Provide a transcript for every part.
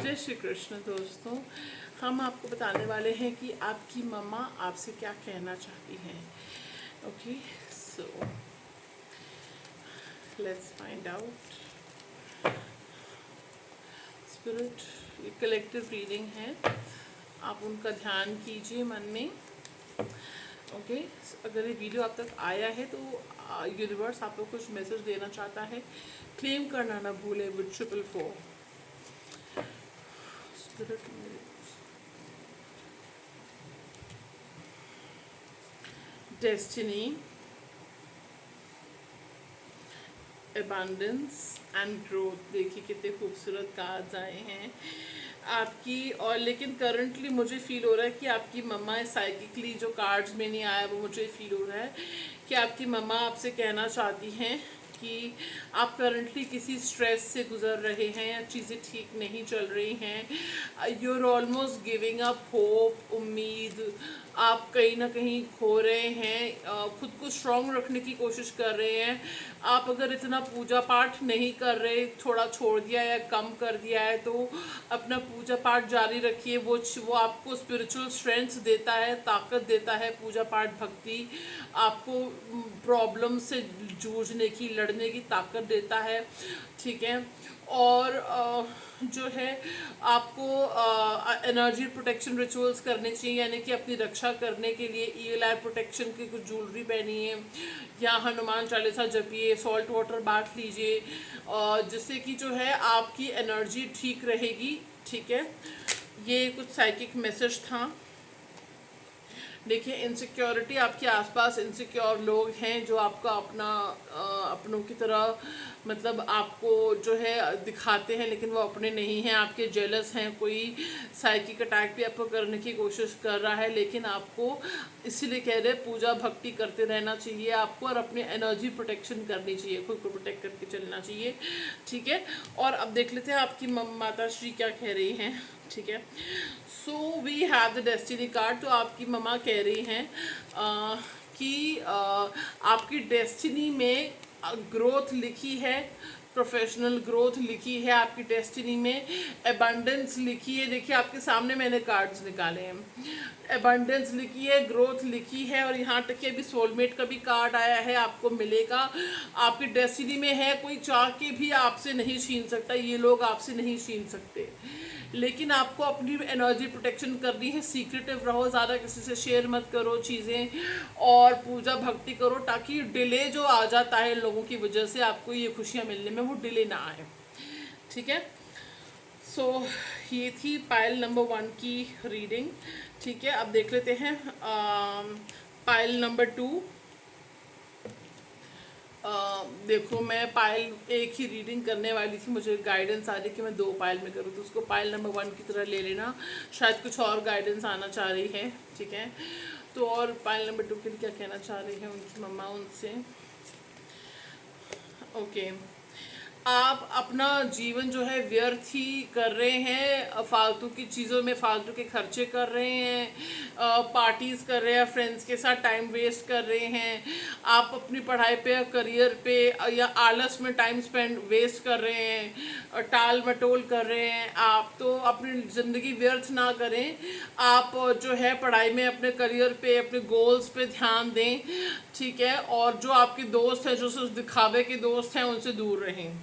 जय श्री कृष्ण दोस्तों। हम आपको बताने वाले हैं कि आपकी मम्मा आपसे क्या कहना चाहती हैं। Okay, so let's find out. Spirit, ये कलेक्टिव रीडिंग है, आप उनका ध्यान कीजिए मन में। ओके, अगर ये वीडियो आप तक आया है तो यूनिवर्स आपको कुछ मैसेज देना चाहता है। क्लेम करना ना भूलें with 444। Destiny, abundance and growth. देखिए कितने खूबसूरत कार्ड्स आए हैं आपकी। और लेकिन करंटली मुझे फील हो रहा है कि आपकी मम्मा साइकिकली, जो कार्ड्स में नहीं आया वो मुझे फील हो रहा है कि आपकी मम्मा आपसे कहना चाहती हैं कि आप करंटली किसी स्ट्रेस से गुजर रहे हैं या चीज़ें ठीक नहीं चल रही हैं। You are almost giving up hope, उम्मीद। आप कहीं ना कहीं खो रहे हैं, खुद को स्ट्रॉन्ग रखने की कोशिश कर रहे हैं। आप अगर इतना पूजा पाठ नहीं कर रहे, थोड़ा छोड़ दिया या कम कर दिया है, तो अपना पूजा पाठ जारी रखिए। वो आपको स्पिरिचुअल स्ट्रेंथ देता है, ताकत देता है। पूजा पाठ भक्ति आपको प्रॉब्लम से जूझने की, लड़ने की ताकत देता है, ठीक है। और जो है आपको एनर्जी प्रोटेक्शन रिचुअल्स करने चाहिए, यानी कि अपनी रक्षा करने के लिए ईविल आई प्रोटेक्शन की कुछ ज्वेलरी पहनिए या हनुमान चालीसा जपिए, सॉल्ट वाटर बांट लीजिए, जिससे कि जो है आपकी एनर्जी ठीक रहेगी, ठीक है। ये कुछ साइकिक मैसेज था। देखिए, इनसिक्योरिटी, आपके आसपास इनसिक्योर लोग हैं जो आपका अपनों की तरह मतलब आपको जो है दिखाते हैं, लेकिन वो अपने नहीं हैं, आपके जेलस हैं। कोई साइकिक अटैक भी आपको करने की कोशिश कर रहा है, लेकिन आपको इसीलिए कह रहे हैं पूजा भक्ति करते रहना चाहिए आपको, और अपनी एनर्जी प्रोटेक्शन करनी चाहिए, खुद को प्रोटेक्ट करके चलना चाहिए, ठीक है। और अब देख लेते हैं आपकी माता श्री क्या कह रही हैं, ठीक है। So we have the destiny card. तो आपकी मम्मा कह रही हैं कि आपकी डेस्टिनी में ग्रोथ लिखी है, प्रोफेशनल ग्रोथ लिखी है आपकी डेस्टिनी में, एबंडेंस लिखी है। देखिए आपके सामने मैंने कार्ड्स निकाले हैं, एबंडेंस लिखी है, ग्रोथ लिखी है, और यहाँ तक कि अभी सोलमेट का भी कार्ड आया है, आपको मिलेगा। आपकी डेस्टिनी में है, कोई चाह के भी आपसे नहीं छीन सकता, ये लोग आपसे नहीं छीन सकते, लेकिन आपको अपनी एनर्जी प्रोटेक्शन करनी है। सीक्रेटिव रहो, ज़्यादा किसी से शेयर मत करो चीज़ें, और पूजा भक्ति करो, ताकि डिले जो आ जाता है लोगों की वजह से आपको ये खुशियाँ मिलने में, वो डिले ना आए, ठीक है। सो ये थी पाइल नंबर 1 की रीडिंग, ठीक है। अब देख लेते हैं पाइल नंबर 2। देखो, मैं पाइल एक ही रीडिंग करने वाली थी, मुझे गाइडेंस आ रही कि मैं 2 पाइल में करूँ, तो उसको पाइल नंबर 1 की तरह ले लेना, शायद कुछ और गाइडेंस आना चाह रही है, ठीक है। तो और पाइल नंबर 2 के लिए क्या कहना चाह रही है उनकी मम्मा उनसे। ओके, आप अपना जीवन जो है व्यर्थ ही कर रहे हैं, फालतू की चीज़ों में फालतू के खर्चे कर रहे हैं, पार्टीज़ कर रहे हैं, फ्रेंड्स के साथ टाइम वेस्ट कर रहे हैं, आप अपनी पढ़ाई पे या करियर पे या आलस में टाइम स्पेंड वेस्ट कर रहे हैं, टाल मटोल कर रहे हैं। आप तो अपनी ज़िंदगी व्यर्थ ना करें, आप जो है पढ़ाई में, अपने करियर पे, अपने गोल्स पे ध्यान दें, ठीक है। और जो आपके दोस्त हैं, जो सिर्फ दिखावे के दोस्त हैं, उनसे दूर रहें,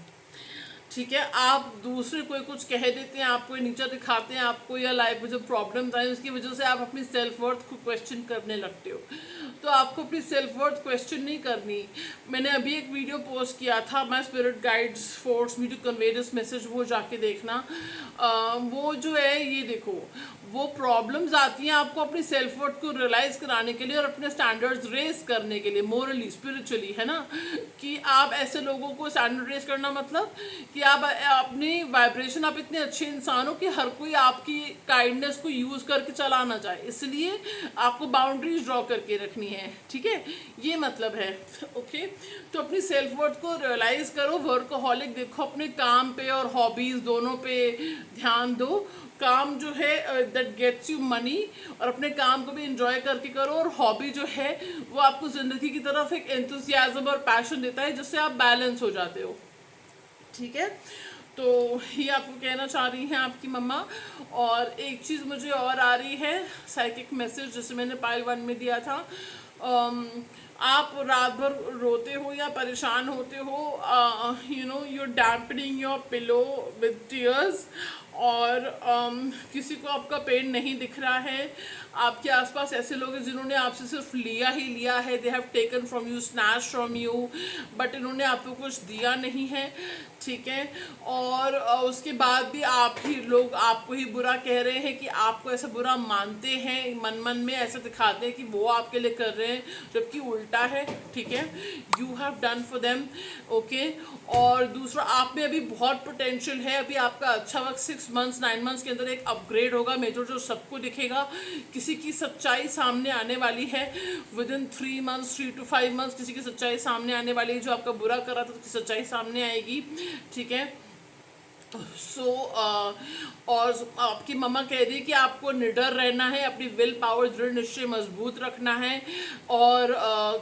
ठीक है। आप दूसरे कोई कुछ कह देते हैं, आपको नीचा दिखाते हैं, आपको या लाइफ में जो प्रॉब्लम्स आई उसकी वजह से आप अपनी सेल्फ वर्थ को क्वेश्चन करने लगते हो, तो आपको अपनी सेल्फ वर्थ क्वेश्चन नहीं करनी। मैंने अभी एक वीडियो पोस्ट किया था, my spirit guides force me to convey this message, वो जाके देखना। वो जो है, ये देखो, वो प्रॉब्लम्स आती हैं आपको अपनी सेल्फ वर्थ को रियलाइज़ कराने के लिए और अपने स्टैंडर्ड्स रेस करने के लिए, मोरली स्पिरिचुअली, है ना। कि आप ऐसे लोगों को स्टैंडर्ड रेस करना मतलब कि आप अपनी वाइब्रेशन, आप इतने अच्छे इंसान हो कि हर कोई आपकी काइंडनेस को यूज़ करके चला ना जाए, इसलिए आपको बाउंड्रीज ड्रॉ करके रखनी है, ठीक है। ये मतलब है, ओके। तो अपनी सेल्फ वर्थ को रियलाइज़ करो, वर्कहॉलिक देखो, अपने काम पे और हॉबीज़ दोनों पे ध्यान दो। काम जो है दैट गेट्स यू मनी, और अपने काम को भी इंजॉय करके करो, और हॉबी जो है वो आपको ज़िंदगी की तरफ एक एंथुसियाज्म और पैशन देता है, जिससे आप बैलेंस हो जाते हो, ठीक है। तो ये आपको कहना चाह रही हैं आपकी मम्मा। और एक चीज़ मुझे और आ रही है साइकिक मैसेज, जैसे मैंने पाइल 1 में दिया था। आप रात भर रोते हो या परेशान होते हो, you're dampening your pillow with tears, और किसी को आपका पेन नहीं दिख रहा है। आपके आसपास ऐसे लोग हैं जिन्होंने आपसे सिर्फ लिया ही लिया है, they have taken from you, snatch from you, but इन्होंने आपको कुछ दिया नहीं है, ठीक है। और उसके बाद भी आप ही लोग आपको ही बुरा कह रहे हैं, कि आपको ऐसा बुरा मानते हैं, मन मन में ऐसा दिखाते हैं कि वो आपके लिए कर रहे हैं, जबकि उल्टा है, ठीक है। You have done for them, okay. और दूसरा, आप में अभी बहुत पोटेंशियल है, अभी आपका अच्छा वक्त 6 मंथ्स 9 मंथ्स के अंदर एक अपग्रेड होगा मेजर, जो सबको दिखेगा। किसी की सच्चाई सामने आने वाली है with in 3 months, 3 to 5 months, किसी की सच्चाई सामने आने वाली है। जो आपका बुरा कर रहा था उसकी सच्चाई सामने आएगी, ठीक है। और आपकी मम्मा कह रही है कि आपको निडर रहना है, अपनी विल पावर, दृढ़ निश्चय मजबूत रखना है। और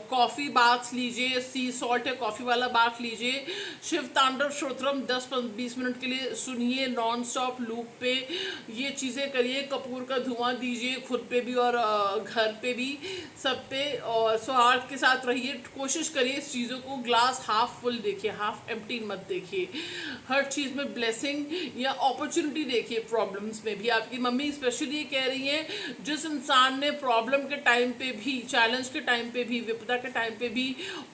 कॉफ़ी बाथ लीजिए, सी सॉल्ट या कॉफ़ी वाला बाथ लीजिए। शिव तांडव श्रोत्रम 10-20 मिनट के लिए सुनिए नॉन स्टॉप लूप पे, ये चीज़ें करिए। कपूर का धुआं दीजिए खुद पे भी और घर पे भी, सब पे। और सौहार्द के साथ रहिए, कोशिश करिए इस चीज़ों को ग्लास हाफ फुल देखिए, हाफ एम्प्टी मत देखिए। हर चीज़ में ब्लेसिंग या अपॉर्चुनिटी देखिए। प्रॉब्लम्स में भी आपकी मम्मी स्पेशली ये कह रही हैं, जिस इंसान ने प्रॉब्लम के टाइम पे भी, चैलेंज के टाइम पे भी, विपदा के टाइम पे भी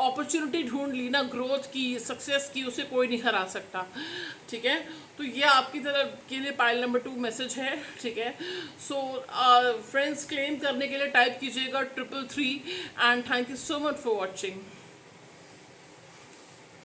अपॉर्चुनिटी ढूंढ ली ना, ग्रोथ की, सक्सेस की, उसे कोई नहीं हरा सकता, ठीक है। तो ये आपकी तरफ के लिए पाइल नंबर 2 मैसेज है, ठीक है। सो फ्रेंड्स, क्लेम करने के लिए टाइप कीजिएगा 333 and thank you so much for watching.